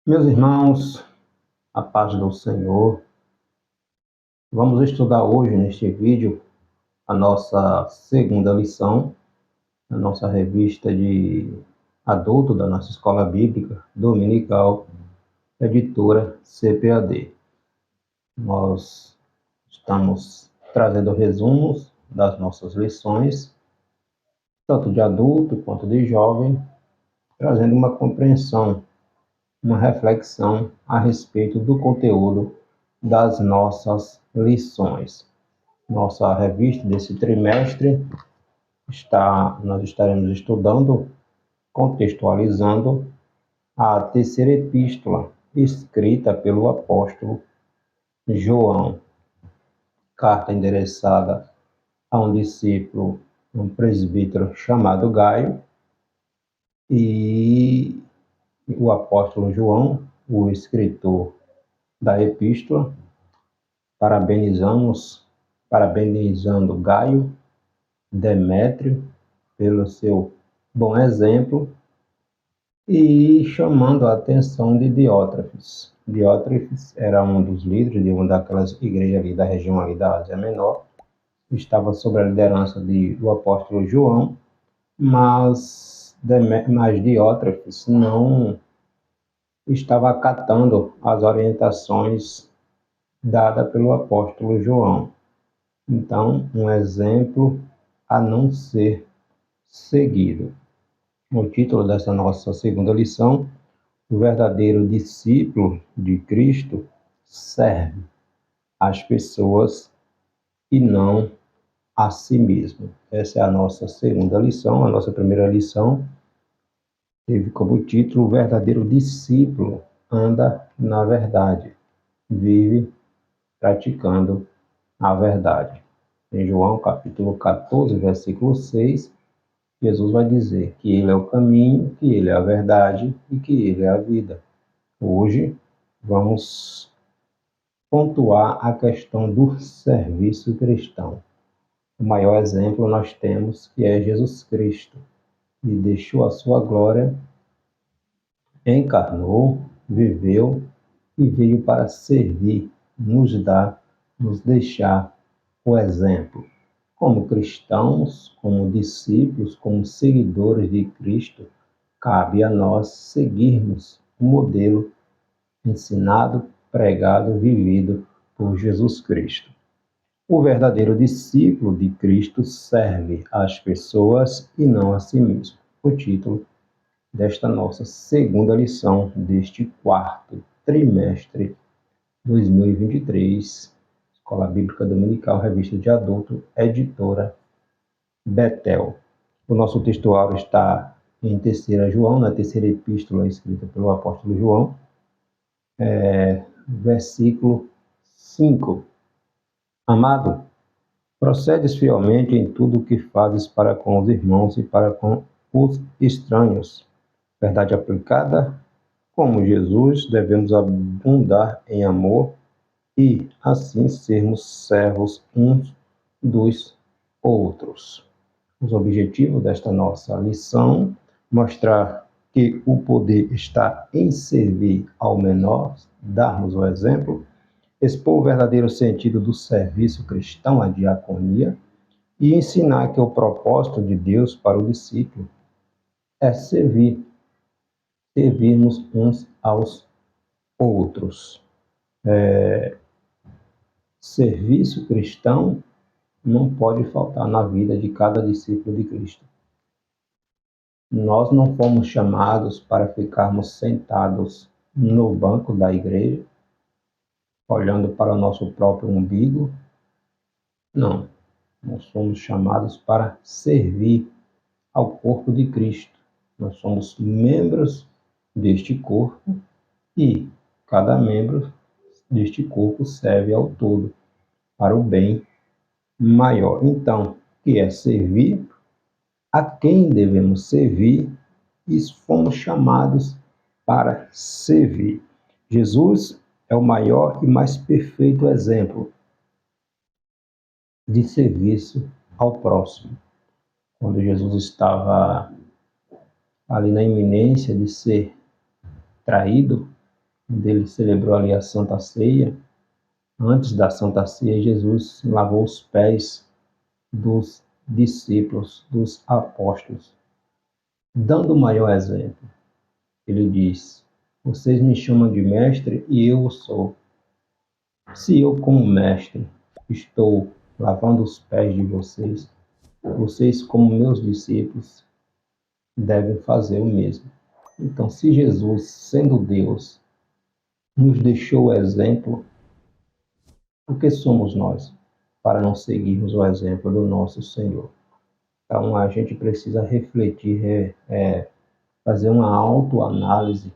Meus irmãos, a paz do Senhor. Vamos estudar hoje neste vídeo a nossa segunda lição, a nossa revista de adulto da nossa escola bíblica dominical, editora CPAD. Nós estamos trazendo resumos das nossas lições, tanto de adulto quanto de jovem, trazendo uma compreensão, uma reflexão a respeito do conteúdo das nossas lições. Nossa revista desse trimestre nós estaremos estudando, contextualizando a terceira epístola escrita pelo apóstolo João, carta endereçada a um discípulo, um presbítero chamado Gaio, e o apóstolo João, o escritor da epístola, parabenizando Gaio, Demétrio, pelo seu bom exemplo, e chamando a atenção de Diótrefes. Diótrefes era um dos líderes de uma daquelas igrejas ali da região ali da Ásia Menor, estava sob a liderança do apóstolo João, mas Diótrefes não estava acatando as orientações dadas pelo apóstolo João. Então, um exemplo a não ser seguido. O título dessa nossa segunda lição: o verdadeiro discípulo de Cristo serve às pessoas e não a si mesmo. Essa é a nossa segunda lição. A nossa primeira lição teve como título: o verdadeiro discípulo anda na verdade, vive praticando a verdade. Em João capítulo 14, versículo 6, Jesus vai dizer que Ele é o caminho, que Ele é a verdade e que Ele é a vida. Hoje vamos pontuar a questão do serviço cristão. O maior exemplo nós temos que é Jesus Cristo, que deixou a sua glória, encarnou, viveu e veio para servir, nos deixar o exemplo. Como cristãos, como discípulos, como seguidores de Cristo, cabe a nós seguirmos o modelo ensinado, pregado, vivido por Jesus Cristo. O verdadeiro discípulo de Cristo serve às pessoas e não a si mesmo. O título desta nossa segunda lição deste quarto trimestre 2023, Escola Bíblica Dominical, revista de adulto, editora Betel. O nosso textuário está em 3 João, na terceira epístola escrita pelo apóstolo João, versículo 5. Amado, procedes fielmente em tudo o que fazes para com os irmãos e para com os estranhos. Verdade aplicada, como Jesus, devemos abundar em amor e, assim, sermos servos uns dos outros. Os objetivos desta nossa lição: mostrar que o poder está em servir ao menor, darmos o exemplo, expor o verdadeiro sentido do serviço cristão, a diaconia, e ensinar que o propósito de Deus para o discípulo é servirmos uns aos outros. Serviço cristão não pode faltar na vida de cada discípulo de Cristo. Nós não fomos chamados para ficarmos sentados no banco da igreja, olhando para o nosso próprio umbigo. Não, nós somos chamados para servir ao corpo de Cristo. Nós somos membros deste corpo e cada membro deste corpo serve ao todo para o bem maior. Então, que é servir, a quem devemos servir, e fomos chamados para servir. Jesus é o maior e mais perfeito exemplo de serviço ao próximo. Quando Jesus estava ali na iminência de ser traído, onde ele celebrou ali a Santa Ceia. Antes da Santa Ceia, Jesus lavou os pés dos discípulos, dos apóstolos, dando o maior exemplo. Ele diz: vocês me chamam de mestre e eu o sou. Se eu, como mestre, estou lavando os pés de vocês, vocês, como meus discípulos, devem fazer o mesmo. Então, se Jesus, sendo Deus, nos deixou o exemplo, o que somos nós para não seguirmos o exemplo do nosso Senhor? Então, a gente precisa refletir, fazer uma autoanálise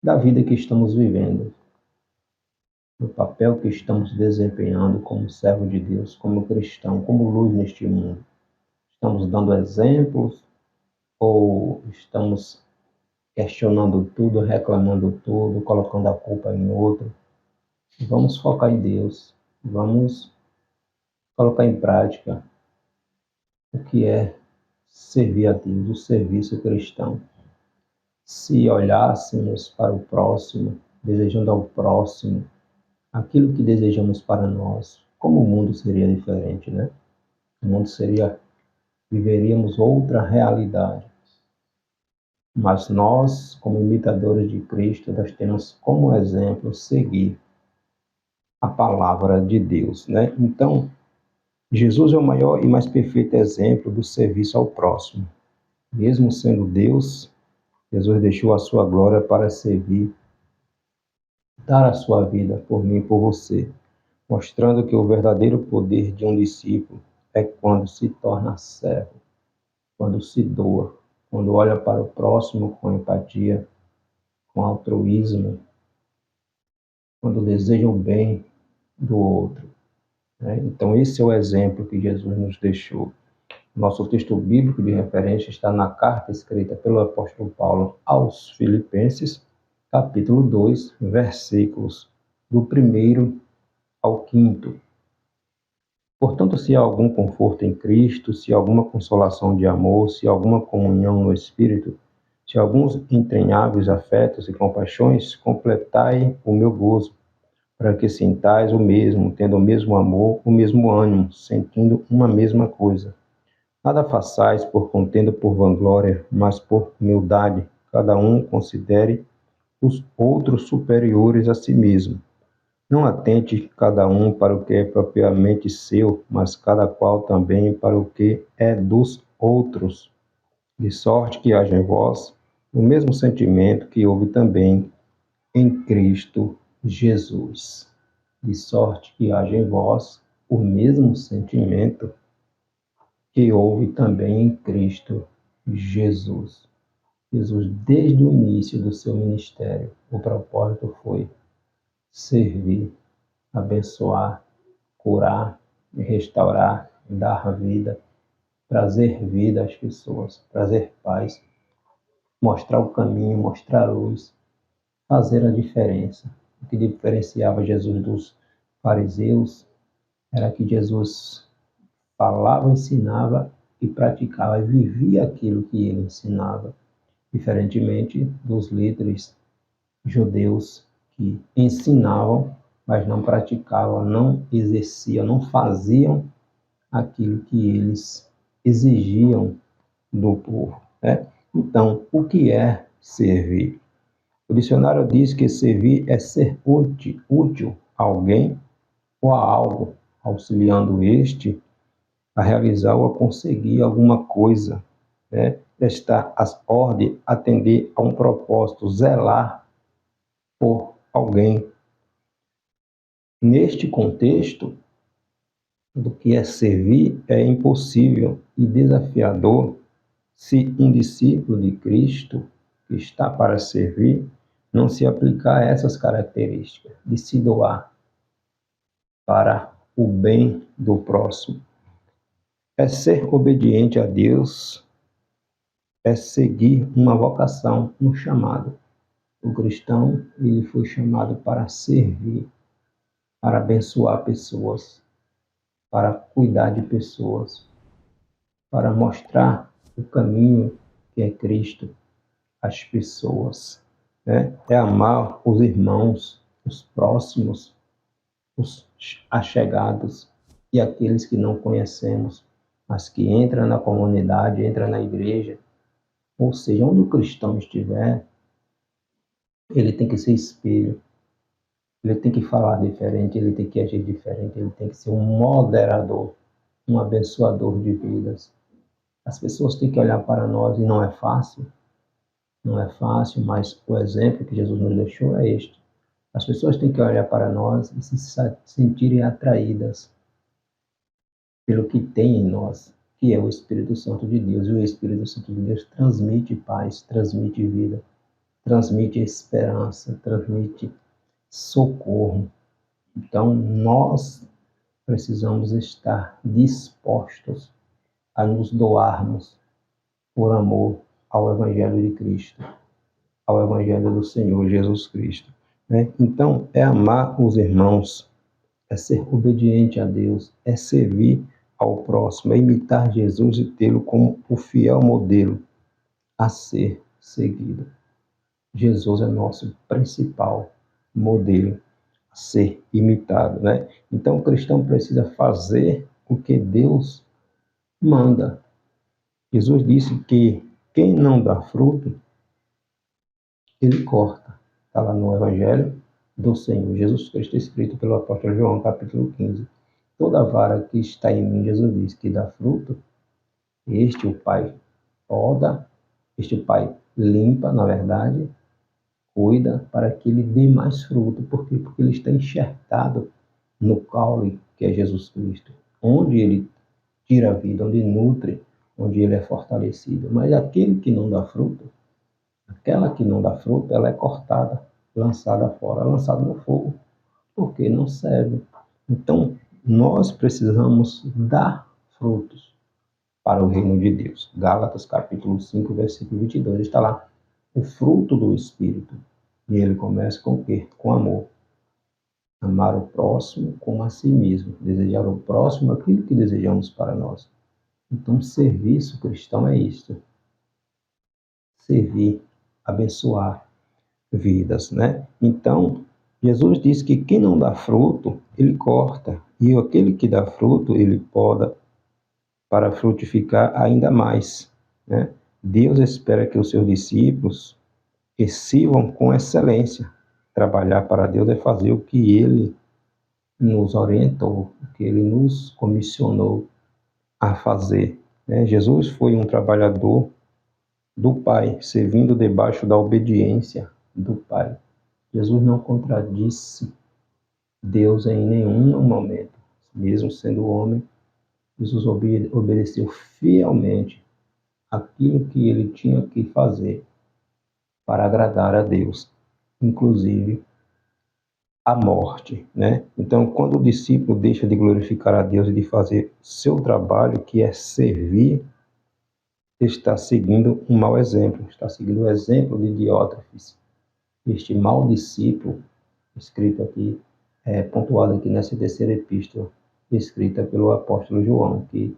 da vida que estamos vivendo, do papel que estamos desempenhando como servo de Deus, como cristão, como luz neste mundo. Estamos dando exemplos ou estamos questionando tudo, reclamando tudo, colocando a culpa em outro? Vamos focar em Deus, vamos colocar em prática o que é servir a Deus, o serviço cristão. Se olhássemos para o próximo, desejando ao próximo aquilo que desejamos para nós, como o mundo seria diferente, né? O mundo viveríamos outra realidade. Mas nós, como imitadores de Cristo, nós temos como exemplo seguir a palavra de Deus, né? Então, Jesus é o maior e mais perfeito exemplo do serviço ao próximo. Mesmo sendo Deus, Jesus deixou a sua glória para servir, dar a sua vida por mim e por você, mostrando que o verdadeiro poder de um discípulo é quando se torna servo, quando se doa, quando olha para o próximo com empatia, com altruísmo, quando deseja o bem do outro, né? Então, esse é o exemplo que Jesus nos deixou. Nosso texto bíblico de referência está na carta escrita pelo apóstolo Paulo aos Filipenses, capítulo 2, versículos do 1º ao 5º. Portanto, se há algum conforto em Cristo, se há alguma consolação de amor, se há alguma comunhão no Espírito, se há alguns entranháveis afetos e compaixões, completai o meu gozo, para que sintais o mesmo, tendo o mesmo amor, o mesmo ânimo, sentindo uma mesma coisa. Nada façais por contenda por vanglória, mas por humildade, cada um considere os outros superiores a si mesmo. Não atente cada um para o que é propriamente seu, mas cada qual também para o que é dos outros. De sorte que haja em vós o mesmo sentimento que houve também em Cristo Jesus. De sorte que haja em vós o mesmo sentimento que houve também em Cristo Jesus. Jesus, desde o início do seu ministério, o propósito foi servir, abençoar, curar, restaurar, dar vida, trazer vida às pessoas, trazer paz, mostrar o caminho, mostrar a luz, fazer a diferença. O que diferenciava Jesus dos fariseus era que Jesus falava, ensinava e praticava, e vivia aquilo que ele ensinava, diferentemente dos líderes judeus que ensinavam, mas não praticavam, não exerciam, não faziam aquilo que eles exigiam do povo, né? Então, o que é servir? O dicionário diz que servir é ser útil a alguém ou a algo, auxiliando este a realizar ou a conseguir alguma coisa, né? Prestar as ordens, atender a um propósito, zelar por alguém. Neste contexto, do que é servir, é impossível e desafiador se um discípulo de Cristo que está para servir não se aplicar a essas características de se doar para o bem do próximo. É ser obediente a Deus, é seguir uma vocação, um chamado. O cristão, ele foi chamado para servir, para abençoar pessoas, para cuidar de pessoas, para mostrar o caminho que é Cristo às pessoas. né? É amar os irmãos, os próximos, os achegados e aqueles que não conhecemos, mas que entram na comunidade, entram na igreja, ou seja, onde o cristão estiver, ele tem que ser espelho, ele tem que falar diferente, ele tem que agir diferente, ele tem que ser um moderador, um abençoador de vidas. As pessoas têm que olhar para nós e não é fácil, não é fácil, mas o exemplo que Jesus nos deixou é este. As pessoas têm que olhar para nós e se sentirem atraídas pelo que tem em nós, que é o Espírito Santo de Deus. E o Espírito Santo de Deus transmite paz, transmite vida, transmite esperança, transmite socorro. Então, nós precisamos estar dispostos a nos doarmos por amor ao Evangelho de Cristo, ao Evangelho do Senhor Jesus Cristo, né? Então, é amar os irmãos, é ser obediente a Deus, é servir ao próximo, é imitar Jesus e tê-lo como o fiel modelo a ser seguido. Jesus é nosso principal modelo a ser imitado, né? Então, o cristão precisa fazer o que Deus manda. Jesus disse que quem não dá fruto, ele corta. Está lá no Evangelho do Senhor Jesus Cristo, escrito pelo apóstolo João, capítulo 15. Toda vara que está em mim, Jesus diz, que dá fruto, este o Pai poda, este o Pai limpa, na verdade, cuida para que ele dê mais fruto. Por quê? Porque ele está enxertado no caule que é Jesus Cristo, onde ele tira a vida, onde nutre, onde ele é fortalecido. Mas aquele que não dá fruto, aquela que não dá fruto, ela é cortada, lançada fora, lançada no fogo, porque não serve. Então, nós precisamos dar frutos para o reino de Deus. Gálatas capítulo 5, versículo 22, está lá. O fruto do Espírito. E ele começa com o quê? Com amor. Amar o próximo como a si mesmo. Desejar o próximo aquilo que desejamos para nós. Então, serviço cristão é isso. Servir, abençoar vidas, né? Então, Jesus diz que quem não dá fruto, ele corta. E aquele que dá fruto, ele poda para frutificar ainda mais, né? Deus espera que os seus discípulos sirvam com excelência. Trabalhar para Deus é fazer o que Ele nos orientou, o que Ele nos comissionou a fazer, né? Jesus foi um trabalhador do Pai, servindo debaixo da obediência do Pai. Jesus não contradisse Deus em nenhum momento. Mesmo sendo homem, Jesus obedeceu fielmente aquilo que ele tinha que fazer para agradar a Deus, inclusive a morte, né? Então, quando o discípulo deixa de glorificar a Deus e de fazer seu trabalho, que é servir, está seguindo um mau exemplo, está seguindo o exemplo de Diótrefes, este mau discípulo, escrito aqui, pontuado aqui nessa terceira epístola, escrita pelo apóstolo João, que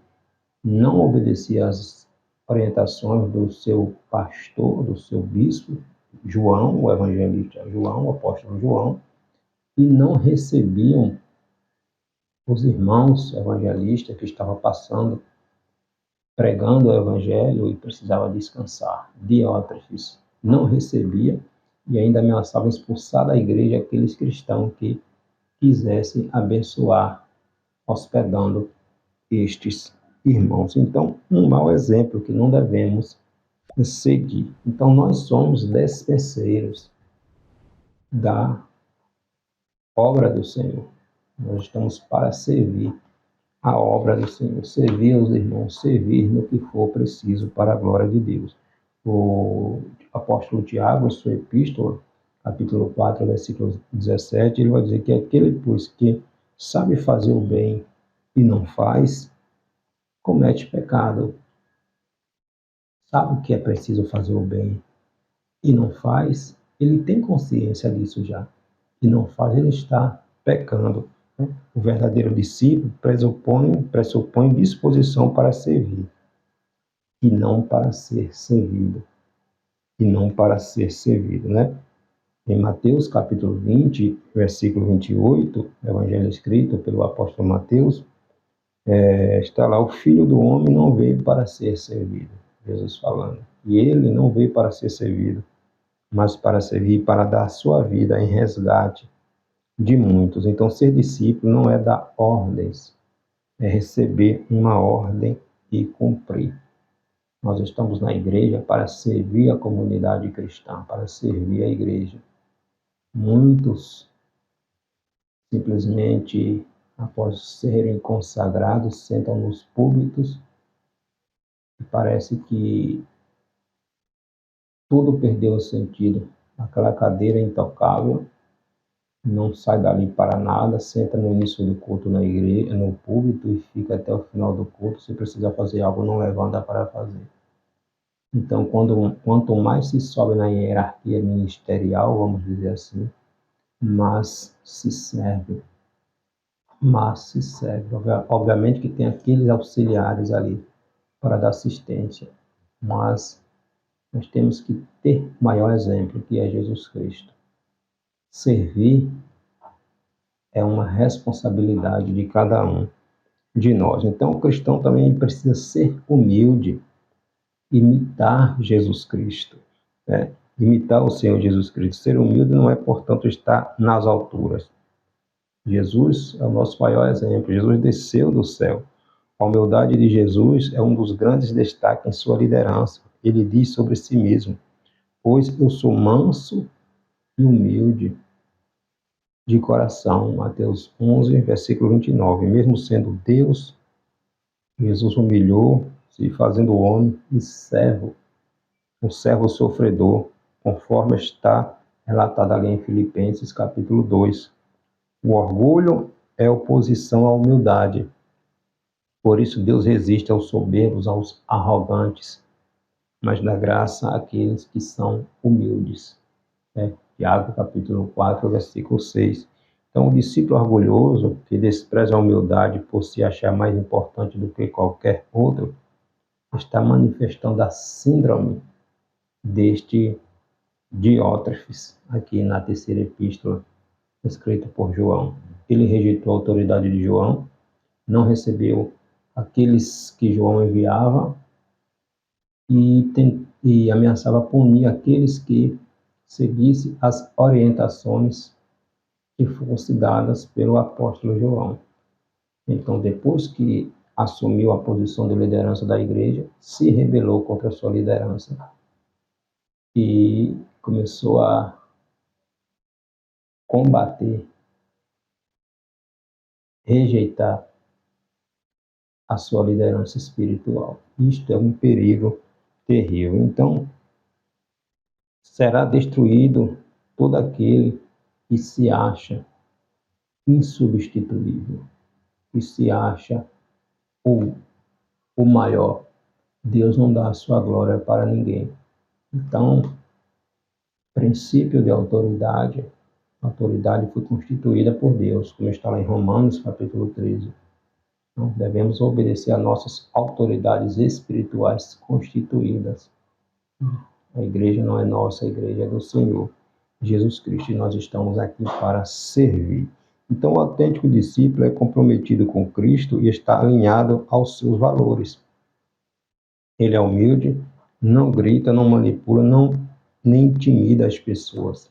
não obedecia às orientações do seu pastor, do seu bispo, João, o evangelista João, o apóstolo João, e não recebiam os irmãos evangelistas que estavam passando, pregando o evangelho e precisava descansar. Diótrefes não recebia e ainda ameaçava expulsar da igreja aqueles cristãos que quisessem abençoar, hospedando estes irmãos. Então, um mau exemplo que não devemos seguir. Então, nós somos despenseiros da obra do Senhor. Nós estamos para servir a obra do Senhor, servir aos irmãos, servir no que for preciso para a glória de Deus. O apóstolo Tiago, em sua epístola, capítulo 4, versículo 17, ele vai dizer que aquele, pois, que sabe fazer o bem e não faz, comete pecado. Sabe que é preciso fazer o bem e não faz, ele tem consciência disso já. E não faz, ele está pecando, né? O verdadeiro discípulo pressupõe disposição para servir e não para ser servido. E não para ser servido, né? Em Mateus capítulo 20, versículo 28, evangelho escrito pelo apóstolo Mateus, está lá: o Filho do Homem não veio para ser servido, Jesus falando. E ele não veio para ser servido, mas para servir, para dar sua vida em resgate de muitos. Então, ser discípulo não é dar ordens, é receber uma ordem e cumprir. Nós estamos na igreja para servir a comunidade cristã, para servir a igreja. Muitos simplesmente, após serem consagrados, sentam nos púlpitos e parece que tudo perdeu o sentido. Aquela cadeira intocável, não sai dali para nada, senta no início do culto na igreja, no púlpito, e fica até o final do culto. Se precisa fazer algo, não levanta para fazer. Então, quanto mais se sobe na hierarquia ministerial, vamos dizer assim, mais se serve. Obviamente que tem aqueles auxiliares ali para dar assistência, mas nós temos que ter o maior exemplo, que é Jesus Cristo. Servir é uma responsabilidade de cada um de nós. Então, o cristão também precisa ser humilde, imitar Jesus Cristo, né? Imitar o Senhor Jesus Cristo. Ser humilde não é, portanto, estar nas alturas. Jesus é o nosso maior exemplo. Jesus desceu do céu. A humildade de Jesus é um dos grandes destaques em sua liderança. Ele diz sobre si mesmo: pois eu sou manso e humilde de coração. Mateus 11, versículo 29. Mesmo sendo Deus, Jesus humilhou, se fazendo homem e servo, um servo sofredor, conforme está relatado ali em Filipenses capítulo 2. O orgulho é oposição à humildade. Por isso Deus resiste aos soberbos, aos arrogantes, mas dá graça àqueles que são humildes. Tiago capítulo 4, versículo 6. Então, o discípulo orgulhoso, que despreza a humildade por se achar mais importante do que qualquer outro, está manifestando a síndrome deste Diótrefes, aqui na terceira epístola, escrita por João. Ele rejeitou a autoridade de João, não recebeu aqueles que João enviava e ameaçava punir aqueles que seguissem as orientações que fossem dadas pelo apóstolo João. Então, depois que assumiu a posição de liderança da igreja, se rebelou contra a sua liderança e começou a combater, rejeitar a sua liderança espiritual. Isto é um perigo terrível. Então, será destruído todo aquele que se acha insubstituível, que se acha o maior. Deus não dá a sua glória para ninguém. Então, princípio de autoridade, a autoridade foi constituída por Deus, como está lá em Romanos capítulo 13. Então, devemos obedecer a nossas autoridades espirituais constituídas. A igreja não é nossa, a igreja é do Senhor Jesus Cristo, e nós estamos aqui para servir. Então, o autêntico discípulo é comprometido com Cristo e está alinhado aos seus valores. Ele é humilde, não grita, não manipula, nem intimida as pessoas.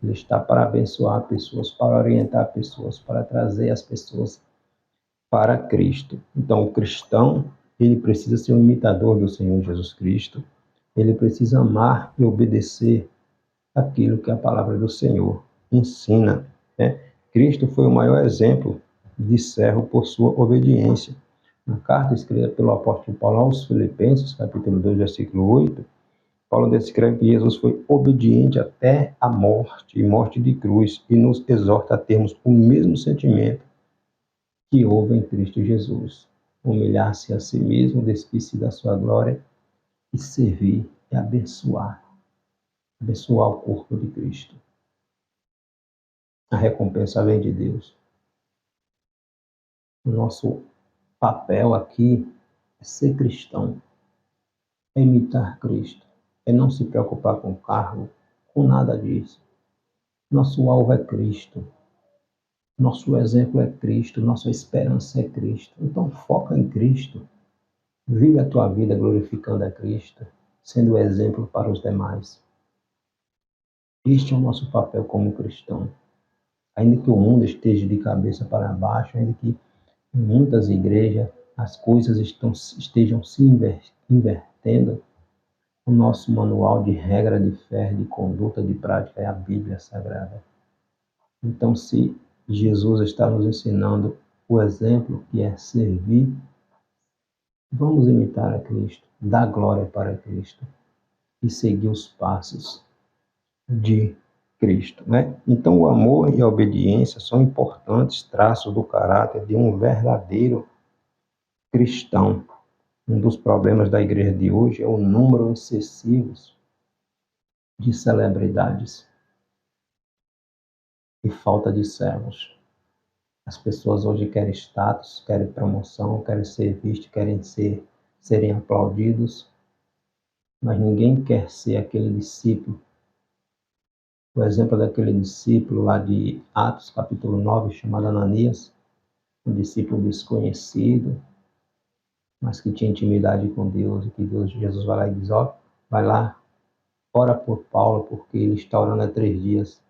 Ele está para abençoar pessoas, para orientar pessoas, para trazer as pessoas para Cristo. Então, o cristão, ele precisa ser um imitador do Senhor Jesus Cristo. Ele precisa amar e obedecer aquilo que a palavra do Senhor ensina, né? Cristo foi o maior exemplo de servo por sua obediência. Na carta escrita pelo apóstolo Paulo aos Filipenses, capítulo 2, versículo 8, Paulo descreve que Jesus foi obediente até a morte, e morte de cruz, e nos exorta a termos o mesmo sentimento que houve em Cristo Jesus. Humilhar-se a si mesmo, despir-se da sua glória e servir e abençoar o corpo de Cristo. A recompensa vem de Deus. O nosso papel aqui é ser cristão, é imitar Cristo, é não se preocupar com cargo, com nada disso. Nosso alvo é Cristo. Nosso exemplo é Cristo. Nossa esperança é Cristo. Então foca em Cristo. Vive a tua vida glorificando a Cristo, sendo exemplo para os demais. Este é o nosso papel como cristão. Ainda que o mundo esteja de cabeça para baixo, ainda que em muitas igrejas as coisas estejam se invertendo, o nosso manual de regra de fé, de conduta, de prática é a Bíblia Sagrada. Então, se Jesus está nos ensinando o exemplo que é servir, vamos imitar a Cristo, dar glória para Cristo e seguir os passos de Cristo, né? Então, o amor e a obediência são importantes traços do caráter de um verdadeiro cristão. Um dos problemas da igreja de hoje é o número excessivo de celebridades e falta de servos. As pessoas hoje querem status, querem promoção, querem ser vistos, serem aplaudidos, mas ninguém quer ser aquele discípulo. O exemplo daquele discípulo lá de Atos, capítulo 9, chamado Ananias, um discípulo desconhecido, mas que tinha intimidade com Deus, e que Jesus vai lá e diz, vai lá, ora por Paulo, porque ele está orando há 3 dias.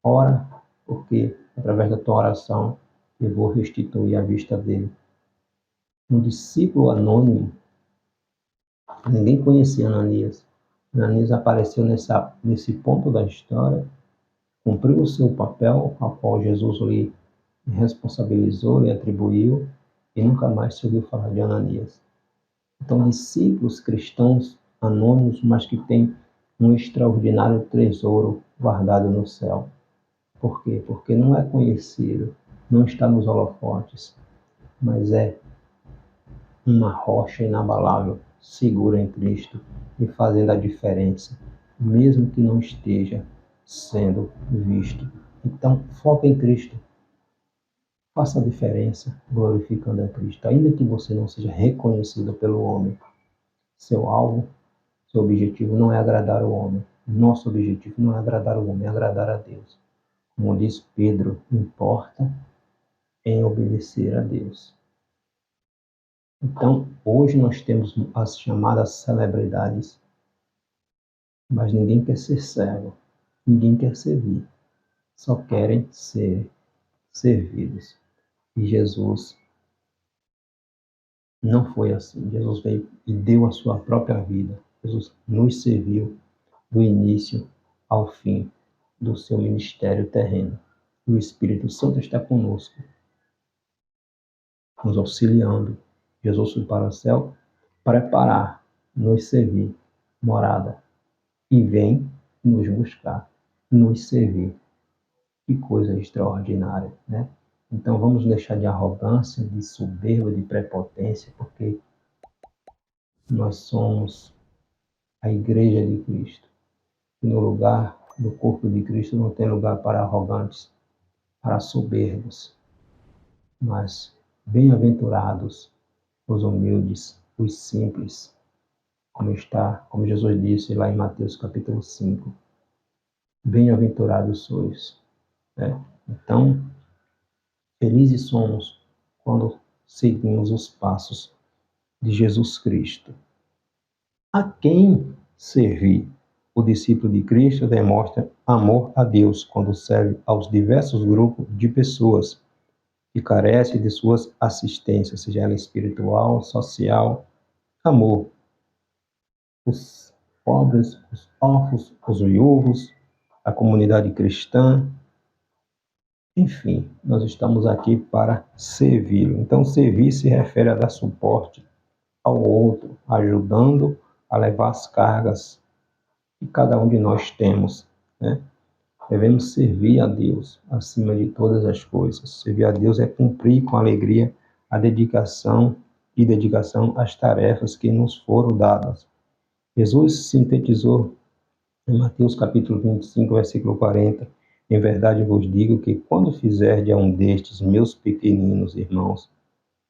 Ora, porque através da tua oração eu vou restituir a vista dele. Um discípulo anônimo, ninguém conhecia Ananias. Ananias apareceu nesse ponto da história, cumpriu o seu papel, ao qual Jesus lhe responsabilizou, lhe atribuiu, e nunca mais se ouviu falar de Ananias. Então, discípulos cristãos anônimos, mas que têm um extraordinário tesouro guardado no céu. Por quê? Porque não é conhecido, não está nos holofotes, mas é uma rocha inabalável, segura em Cristo e fazendo a diferença, mesmo que não esteja sendo visto. Então, foca em Cristo. Faça a diferença glorificando a Cristo, ainda que você não seja reconhecido pelo homem. Seu alvo, seu objetivo não é agradar o homem. Nosso objetivo não é agradar o homem, é agradar a Deus. Como diz Pedro, importa em obedecer a Deus. Então, hoje nós temos as chamadas celebridades, mas ninguém quer ser servo, ninguém quer servir, só querem ser servidos. E Jesus não foi assim. Jesus veio e deu a sua própria vida. Jesus nos serviu do início ao fim do seu ministério terreno. O Espírito Santo está conosco, nos auxiliando. Jesus foi para o céu preparar, nos servir, morada, e vem nos buscar, nos servir. Que coisa extraordinária, né? Então vamos deixar de arrogância, de soberba, de prepotência, porque nós somos a igreja de Cristo. E no lugar do corpo de Cristo não tem lugar para arrogantes, para soberbos, mas bem-aventurados os humildes, os simples, como Jesus disse lá em Mateus capítulo 5. Bem-aventurados sois. Né? Então, felizes somos quando seguimos os passos de Jesus Cristo. A quem servir? O discípulo de Cristo demonstra amor a Deus quando serve aos diversos grupos de pessoas que carecem de suas assistências, seja ela espiritual, social, amor. Os pobres, os órfãos, os viúvos, a comunidade cristã, enfim, nós estamos aqui para servi-lo. Então, servir se refere a dar suporte ao outro, ajudando a levar as cargas que cada um de nós temos, né? Devemos servir a Deus acima de todas as coisas. Servir a Deus é cumprir com alegria a dedicação às tarefas que nos foram dadas. Jesus sintetizou em Mateus capítulo 25, versículo 40, em verdade vos digo que quando fizerdes a um destes meus pequeninos irmãos,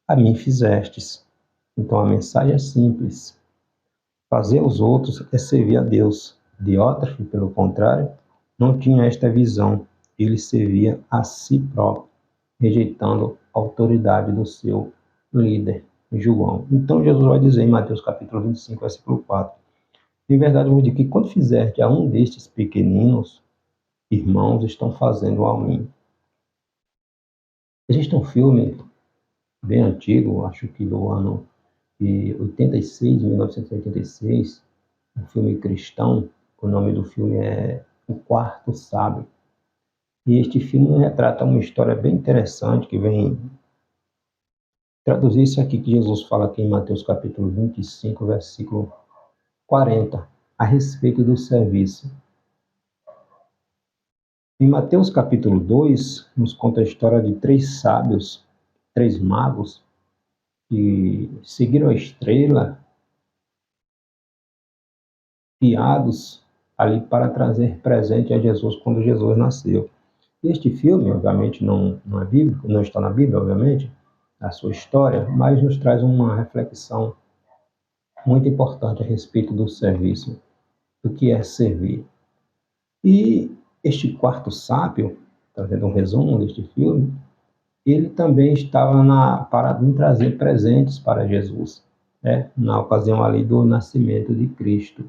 a mim fizestes. Então a mensagem é simples. Fazer aos outros é servir a Deus. Diótrefes, pelo contrário, não tinha esta visão. Ele servia a si próprio, rejeitando a autoridade do seu líder, João. Então Jesus vai dizer em Mateus capítulo 25, versículo 4: em verdade eu vos digo que quando fizerte a um destes pequeninos, irmãos, estão fazendo a mim. Existe um filme bem antigo, acho que do ano de 86, 1986, um filme cristão. O nome do filme é O Quarto Sábio. E este filme retrata uma história bem interessante que vem traduzir isso aqui que Jesus fala aqui em Mateus capítulo 25, versículo 40, a respeito do serviço. Em Mateus capítulo 2, nos conta a história de três sábios, três magos, que seguiram a estrela, guiados ali para trazer presente a Jesus quando Jesus nasceu. Este filme, obviamente, não é bíblico, não está na Bíblia, obviamente, a sua história, mas nos traz uma reflexão muito importante a respeito do serviço, do que é servir. E este quarto sábio, trazendo um resumo deste filme, ele também estava para trazer presentes para Jesus, né, na ocasião ali do nascimento de Cristo.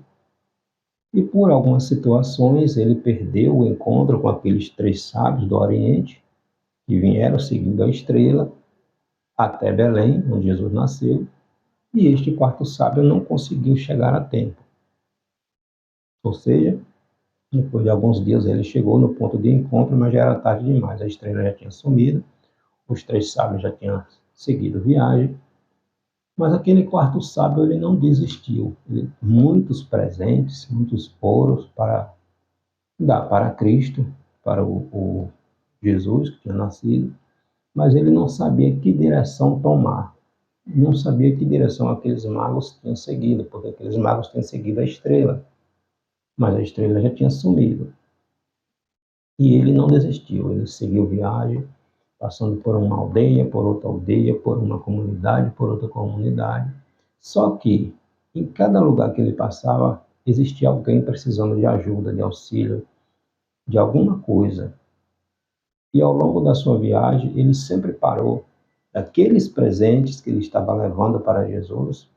E por algumas situações ele perdeu o encontro com aqueles três sábios do Oriente, que vieram seguindo a estrela até Belém, onde Jesus nasceu, e este quarto sábio não conseguiu chegar a tempo. Ou seja, depois de alguns dias ele chegou no ponto de encontro, mas já era tarde demais, a estrela já tinha sumido, os três sábios já tinham seguido viagem, mas aquele quarto sábio ele não desistiu. Muitos presentes, muitos ouros para dar para Cristo, para o Jesus que tinha nascido, mas ele não sabia que direção tomar. Não sabia que direção aqueles magos tinham seguido, porque aqueles magos tinham seguido a estrela, mas a estrela já tinha sumido. E ele não desistiu, ele seguiu viagem, passando por uma aldeia, por outra aldeia, por uma comunidade, por outra comunidade. Só que em cada lugar que ele passava, existia alguém precisando de ajuda, de auxílio, de alguma coisa. E ao longo da sua viagem, ele sempre parou daqueles presentes que ele estava levando para Jesus,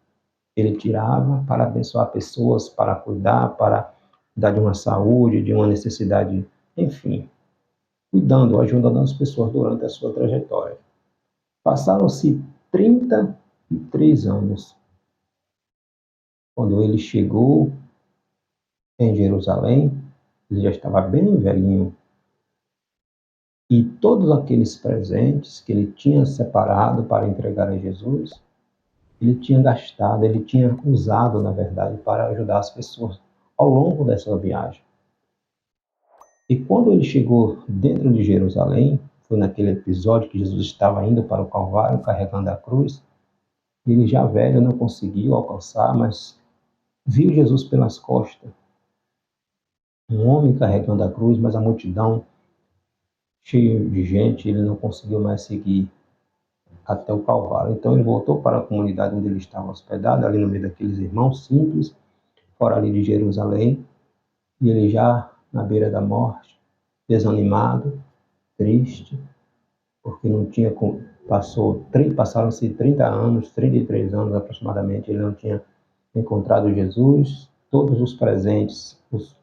ele tirava para abençoar pessoas, para cuidar, para dar de uma saúde, de uma necessidade, enfim, cuidando, ajudando as pessoas durante a sua trajetória. Passaram-se 33 anos quando ele chegou em Jerusalém. Ele já estava bem velhinho, e todos aqueles presentes que ele tinha separado para entregar a Jesus, ele tinha gastado, ele tinha usado, na verdade, para ajudar as pessoas ao longo dessa viagem. E quando ele chegou dentro de Jerusalém, foi naquele episódio que Jesus estava indo para o Calvário, carregando a cruz. Ele já velho não conseguiu alcançar, mas viu Jesus pelas costas. Um homem carregando a cruz, mas a multidão cheia de gente, ele não conseguiu mais seguir até o Calvário. Então ele voltou para a comunidade onde ele estava hospedado, ali no meio daqueles irmãos simples, fora ali de Jerusalém, e ele já na beira da morte, desanimado, triste, porque não tinha passaram-se 30 anos, 33 anos aproximadamente, ele não tinha encontrado Jesus, todos os presentes, os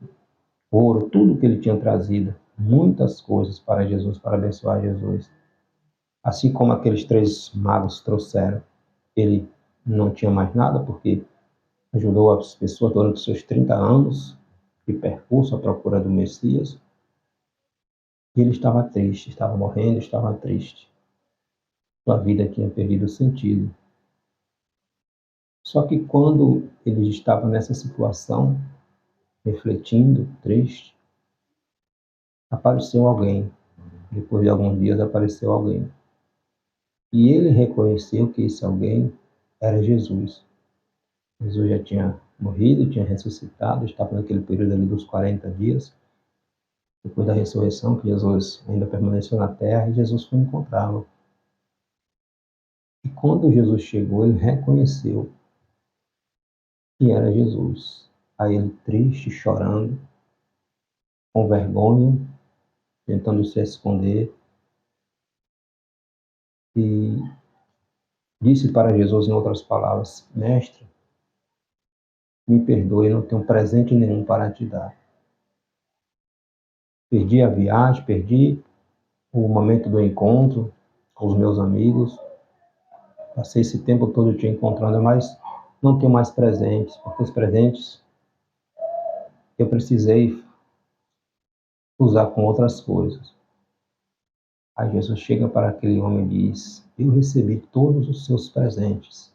ouro, tudo que ele tinha trazido, muitas coisas para Jesus, para abençoar Jesus. Assim como aqueles três magos trouxeram, ele não tinha mais nada, porque ajudou as pessoas durante os seus 30 anos de percurso à procura do Messias. E ele estava triste, estava morrendo, estava triste. Sua vida tinha perdido sentido. Só que quando ele estava nessa situação, refletindo, triste, apareceu alguém. Depois de alguns dias apareceu alguém. E ele reconheceu que esse alguém era Jesus. Jesus já tinha morrido, tinha ressuscitado, estava naquele período ali dos 40 dias, depois da ressurreição, que Jesus ainda permaneceu na terra, e Jesus foi encontrá-lo. E quando Jesus chegou, ele reconheceu que era Jesus. Aí ele, triste, chorando, com vergonha, tentando se esconder, e disse para Jesus, em outras palavras: Mestre, me perdoe, eu não tenho presente nenhum para te dar. Perdi a viagem, perdi o momento do encontro com os meus amigos. Passei esse tempo todo te encontrando, mas não tenho mais presentes, porque os presentes eu precisei usar com outras coisas. Aí Jesus chega para aquele homem e diz: Eu recebi todos os seus presentes.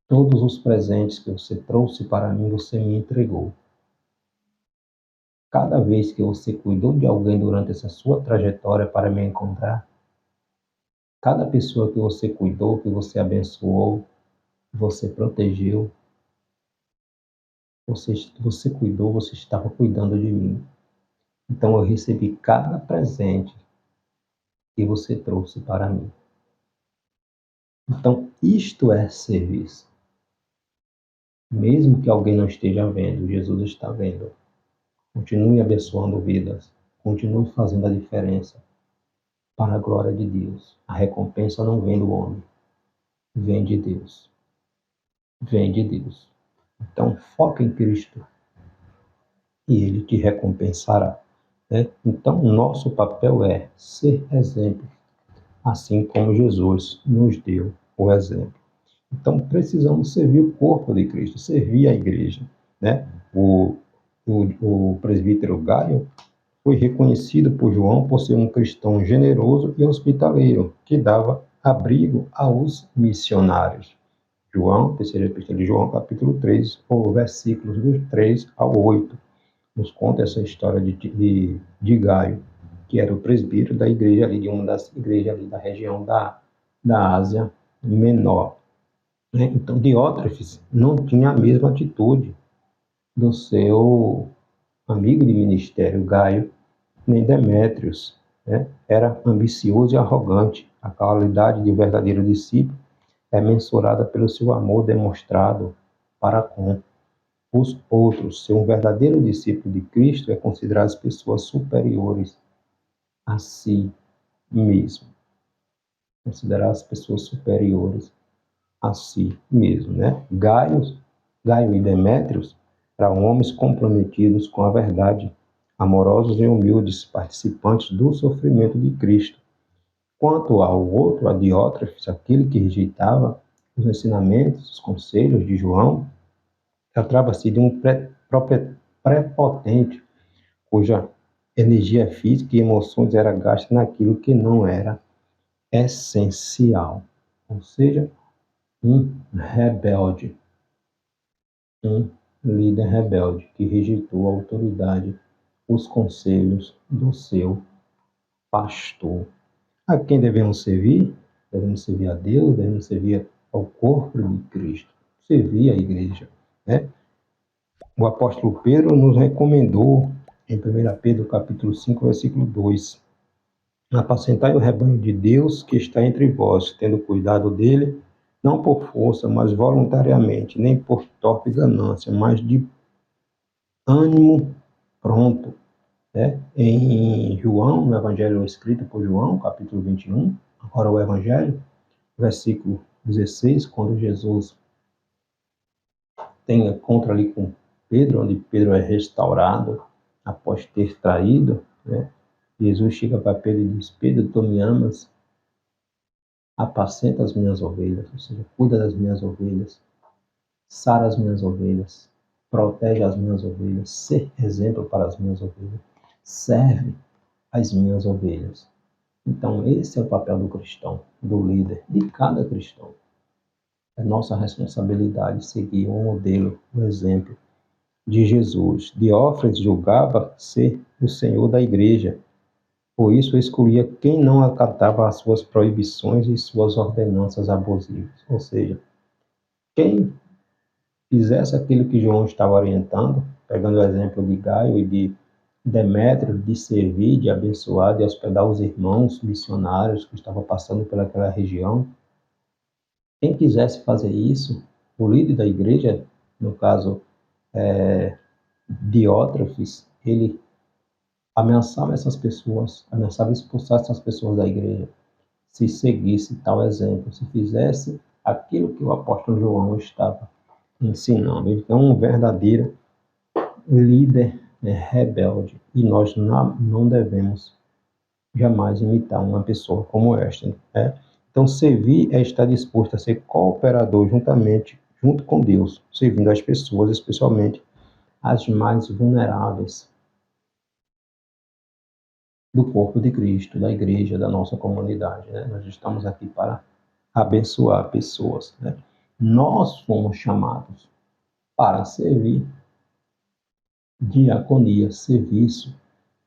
Todos os presentes que você trouxe para mim, você me entregou. Cada vez que você cuidou de alguém durante essa sua trajetória para me encontrar, cada pessoa que você cuidou, que você abençoou, que você protegeu, você cuidou, você estava cuidando de mim. Então eu recebi cada presente que você trouxe para mim. Então isto é serviço. Mesmo que alguém não esteja vendo, Jesus está vendo. Continue abençoando vidas. Continue fazendo a diferença para a glória de Deus. A recompensa não vem do homem, vem de Deus. Vem de Deus. Então foca em Cristo e Ele te recompensará. Né? Então o nosso papel é ser exemplo, assim como Jesus nos deu o exemplo. Então precisamos servir o corpo de Cristo, servir a igreja. Né? O presbítero Gaio foi reconhecido por João por ser um cristão generoso e hospitaleiro, que dava abrigo aos missionários. João, terceira epístola de João, capítulo 3, versículos do 3 ao 8, nos conta essa história de Gaio, que era o presbítero da igreja ali, de uma das igrejas ali da região da Ásia Menor. Então, Diótrefes não tinha a mesma atitude do seu amigo de ministério, Gaio, nem Demétrios. Era ambicioso e arrogante. A qualidade de verdadeiro discípulo é mensurada pelo seu amor demonstrado para com os outros. Ser um verdadeiro discípulo de Cristo é considerar as pessoas superiores a si mesmo. Considerar as pessoas superiores a si mesmo, né? Gaio e Demétrios eram homens comprometidos com a verdade, amorosos e humildes, participantes do sofrimento de Cristo. Quanto ao outro, a Diótrefes, aquele que rejeitava os ensinamentos, os conselhos de João, tratava-se de um prepotente, cuja energia física e emoções era gasta naquilo que não era essencial. Ou seja, um rebelde, um líder rebelde que rejeitou a autoridade, os conselhos do seu pastor. A quem devemos servir? Devemos servir a Deus, devemos servir ao corpo de Cristo, servir a igreja. Né? O apóstolo Pedro nos recomendou, em 1 Pedro capítulo 5, versículo 2, apacentai o rebanho de Deus que está entre vós, tendo cuidado dele, não por força, mas voluntariamente, nem por torpe ganância, mas de ânimo pronto. Em João, no Evangelho escrito por João, capítulo 21, agora o Evangelho, versículo 16, quando Jesus tem encontro ali com Pedro, onde Pedro é restaurado após ter traído, Jesus chega para Pedro e diz: Pedro, tu me amas? Apacenta as minhas ovelhas, ou seja, cuida das minhas ovelhas, sara as minhas ovelhas, protege as minhas ovelhas, ser exemplo para as minhas ovelhas, serve as minhas ovelhas. Então, esse é o papel do cristão, do líder, de cada cristão. É nossa responsabilidade seguir um modelo, um exemplo de Jesus. Diótrefes julgava ser o senhor da igreja, por isso escolhia quem não acatava as suas proibições e suas ordenanças abusivas. Ou seja, quem fizesse aquilo que João estava orientando, pegando o exemplo de Gaio e de Demétrio, de servir, de abençoar, de hospedar os irmãos missionários que estavam passando pelaquela região, quem quisesse fazer isso, o líder da igreja, no caso Diótrefes, ele ameaçava essas pessoas, ameaçava expulsar essas pessoas da igreja, se seguisse tal exemplo, se fizesse aquilo que o apóstolo João estava ensinando. Então, um verdadeiro líder rebelde, e nós não devemos jamais imitar uma pessoa como esta, né? Então, servir é estar disposto a ser cooperador junto com Deus, servindo as pessoas, especialmente as mais vulneráveis do corpo de Cristo, da igreja, da nossa comunidade, né? Nós estamos aqui para abençoar pessoas, né? Nós fomos chamados para servir, diaconia, serviço,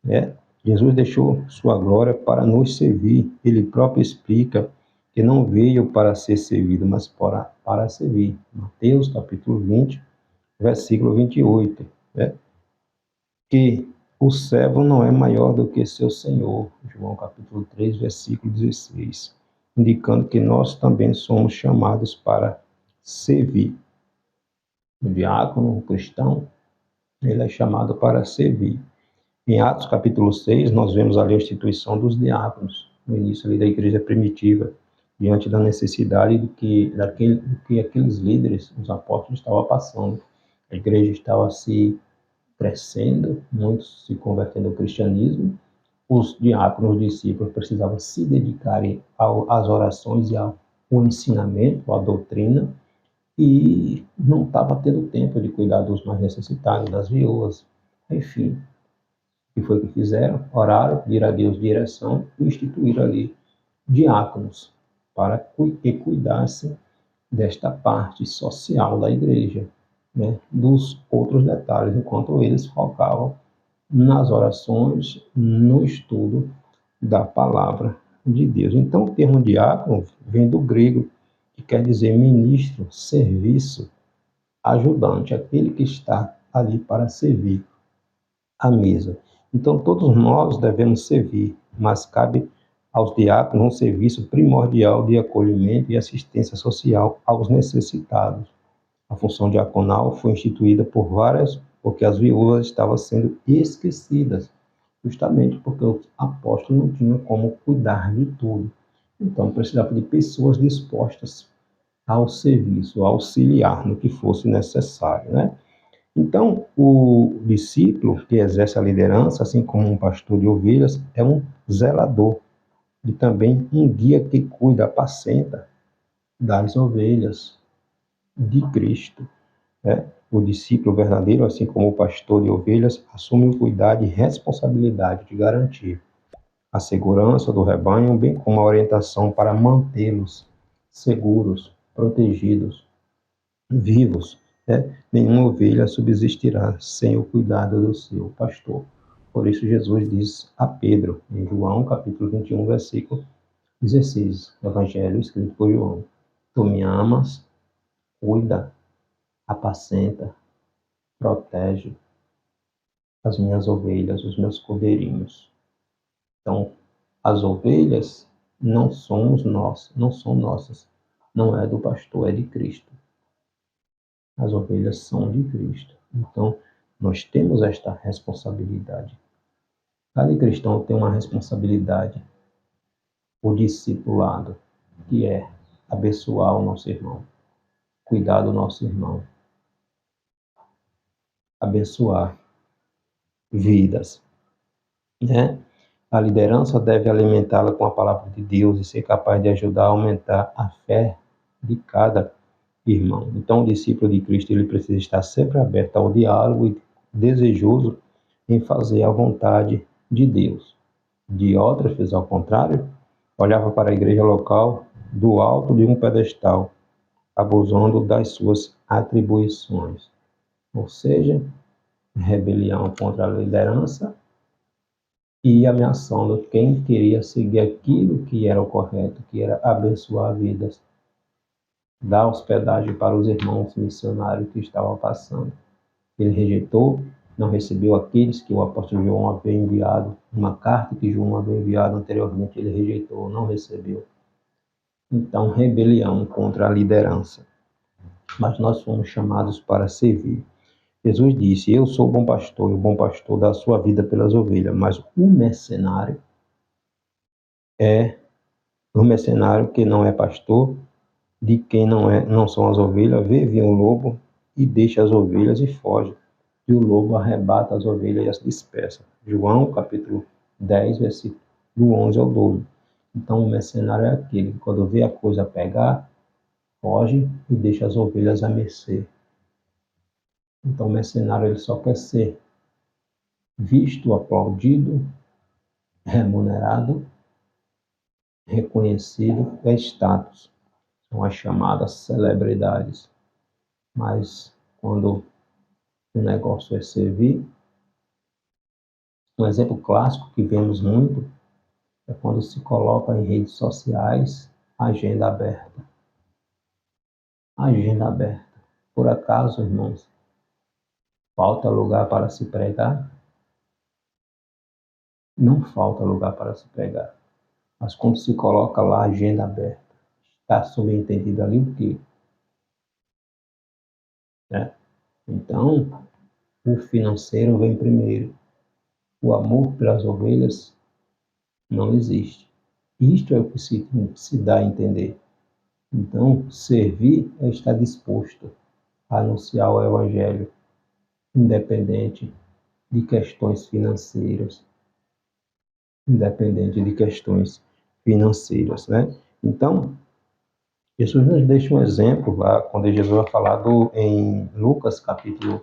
né? Jesus deixou sua glória para nos servir. Ele próprio explica que não veio para ser servido, mas para servir. Mateus capítulo 20, versículo 28, né? Que o servo não é maior do que seu senhor. João capítulo 3, versículo 16, indicando que nós também somos chamados para servir. O diácono, o cristão, ele é chamado para servir. Em Atos capítulo 6, nós vemos ali a instituição dos diáconos, no início ali da igreja primitiva, diante da necessidade do que aqueles líderes, os apóstolos, estavam passando. A igreja estava se crescendo, muitos se convertendo ao cristianismo. Os diáconos, os discípulos, precisavam se dedicarem às orações e ao ensinamento, à doutrina, e não estava tendo tempo de cuidar dos mais necessitados, das viúvas, enfim. O que foi que fizeram? Oraram, pediram a Deus direção e instituíram ali diáconos para que cuidassem desta parte social da igreja, né? Dos outros detalhes, enquanto eles focavam nas orações, no estudo da palavra de Deus. Então, o termo diácono vem do grego, que quer dizer ministro, serviço, ajudante, aquele que está ali para servir a mesa. Então, todos nós devemos servir, mas cabe aos diáconos um serviço primordial de acolhimento e assistência social aos necessitados. A função diaconal foi instituída porque as viúvas estavam sendo esquecidas, justamente porque os apóstolos não tinham como cuidar de tudo. Então, precisava de pessoas dispostas ao serviço, a auxiliar no que fosse necessário, né? Então, o discípulo que exerce a liderança, assim como um pastor de ovelhas, é um zelador e também um guia que cuida, apacenta das ovelhas de Cristo, né? O discípulo verdadeiro, assim como o pastor de ovelhas, assume o cuidado e responsabilidade de garantir a segurança do rebanho, bem como a orientação para mantê-los seguros, protegidos, vivos, né? Nenhuma ovelha subsistirá sem o cuidado do seu pastor. Por isso Jesus diz a Pedro, em João capítulo 21, versículo 16, Evangelho escrito por João: Tu me amas, cuida, apacenta, protege as minhas ovelhas, os meus cordeirinhos. Então, as ovelhas não somos nós, não são nossas, não é do pastor, é de Cristo. As ovelhas são de Cristo. Então, nós temos esta responsabilidade. Cada cristão tem uma responsabilidade, o discipulado, que é abençoar o nosso irmão, cuidar do nosso irmão, abençoar vidas, né? A liderança deve alimentá-la com a palavra de Deus e ser capaz de ajudar a aumentar a fé de cada irmão. Então, o discípulo de Cristo ele precisa estar sempre aberto ao diálogo e desejoso em fazer a vontade de Deus. Diótrefes, ao contrário, olhava para a igreja local do alto de um pedestal, abusando das suas atribuições, ou seja, rebelião contra a liderança e ameaçando quem queria seguir aquilo que era o correto, que era abençoar vidas, dar hospedagem para os irmãos missionários que estavam passando. Ele rejeitou, não recebeu aqueles que o apóstolo João havia enviado, uma carta que João havia enviado anteriormente, ele rejeitou, não recebeu. Então, rebelião contra a liderança. Mas nós fomos chamados para servir. Jesus disse: eu sou o bom pastor, e o bom pastor dá a sua vida pelas ovelhas, mas o mercenário que não é pastor, de quem não são as ovelhas, vê vir um lobo e deixa as ovelhas e foge. E o lobo arrebata as ovelhas e as dispersa. João, capítulo 10, versículo do 11 ao 12. Então, o mercenário é aquele que, quando vê a coisa pegar, foge e deixa as ovelhas à mercê. Então, o mercenário ele só quer ser visto, aplaudido, remunerado, reconhecido, é status. São as chamadas celebridades. Mas, quando o negócio é servir, um exemplo clássico que vemos muito é quando se coloca em redes sociais agenda aberta. Agenda aberta. Por acaso, irmãos, falta lugar para se pregar? Não falta lugar para se pregar. Mas quando se coloca lá agenda aberta, está subentendido ali o quê? Né? Então, o financeiro vem primeiro. O amor pelas ovelhas não existe. Isto é o que se dá a entender. Então, servir é estar disposto a anunciar o Evangelho, independente de questões financeiras. Independente de questões financeiras, né? Então, Jesus nos deixa um exemplo lá, quando Jesus vai falar em Lucas, capítulo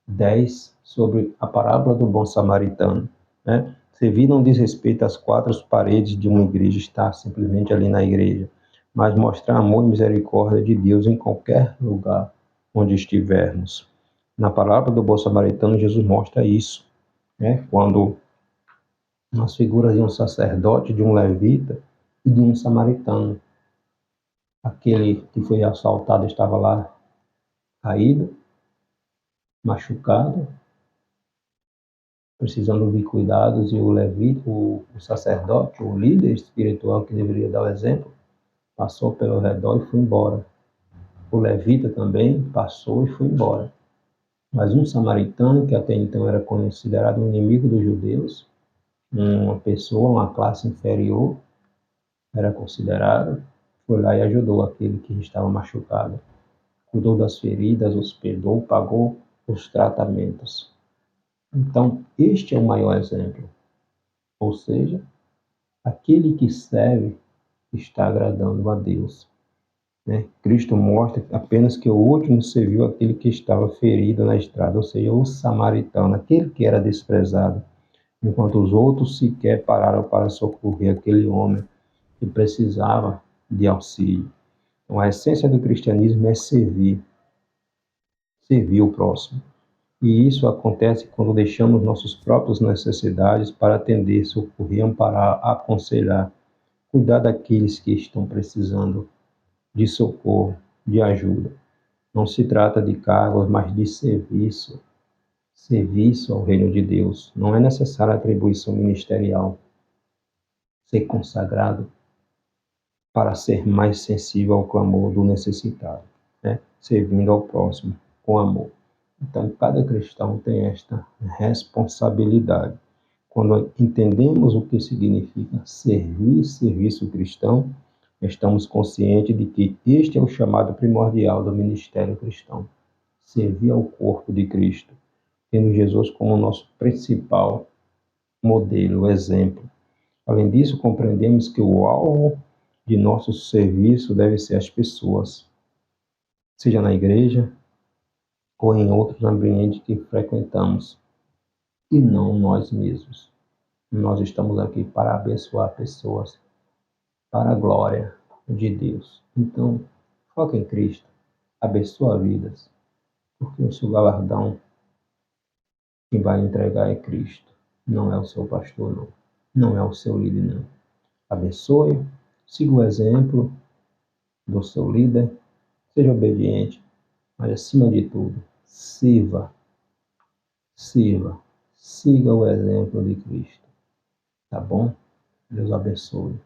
10, sobre a parábola do bom samaritano, né? Servir não diz respeito às quatro paredes de uma igreja, estar simplesmente ali na igreja, mas mostrar amor e misericórdia de Deus em qualquer lugar onde estivermos. Na parábola do bom samaritano, Jesus mostra isso, né? Quando as figuras de um sacerdote, de um levita e de um samaritano. Aquele que foi assaltado estava lá caído, machucado, precisando de cuidados, e o levita, o sacerdote, o líder espiritual que deveria dar o exemplo, passou pelo redor e foi embora. O levita também passou e foi embora. Mas um samaritano, que até então era considerado um inimigo dos judeus, uma pessoa, uma classe inferior, era considerado, foi lá e ajudou aquele que estava machucado. Cuidou das feridas, hospedou, pagou os tratamentos. Então, este é o maior exemplo. Ou seja, aquele que serve está agradando a Deus. Né? Cristo mostra apenas que o último serviu aquele que estava ferido na estrada, ou seja, o samaritano, aquele que era desprezado, enquanto os outros sequer pararam para socorrer aquele homem que precisava de auxílio. Então, a essência do cristianismo é servir o próximo. E isso acontece quando deixamos nossas próprias necessidades para atender, socorrer, amparar, aconselhar, cuidar daqueles que estão precisando de socorro, de ajuda. Não se trata de cargos, mas de serviço. Serviço ao reino de Deus. Não é necessária atribuição ministerial. Ser consagrado para ser mais sensível ao clamor do necessitado, né? Servindo ao próximo com amor. Então, cada cristão tem esta responsabilidade. Quando entendemos o que significa servir, serviço cristão, estamos conscientes de que este é o chamado primordial do ministério cristão. Servir ao corpo de Cristo, tendo Jesus como nosso principal modelo, exemplo. Além disso, compreendemos que o alvo de nosso serviço deve ser as pessoas, seja na igreja ou em outros ambientes que frequentamos, e não nós mesmos. Nós estamos aqui para abençoar pessoas, para a glória de Deus. Então, foca em Cristo, abençoa vidas, porque o seu galardão que vai entregar é Cristo, não é o seu pastor, não. Não é o seu líder, não. Abençoe, siga o exemplo do seu líder, seja obediente, mas acima de tudo, sirva, siga o exemplo de Cristo, tá bom? Deus abençoe.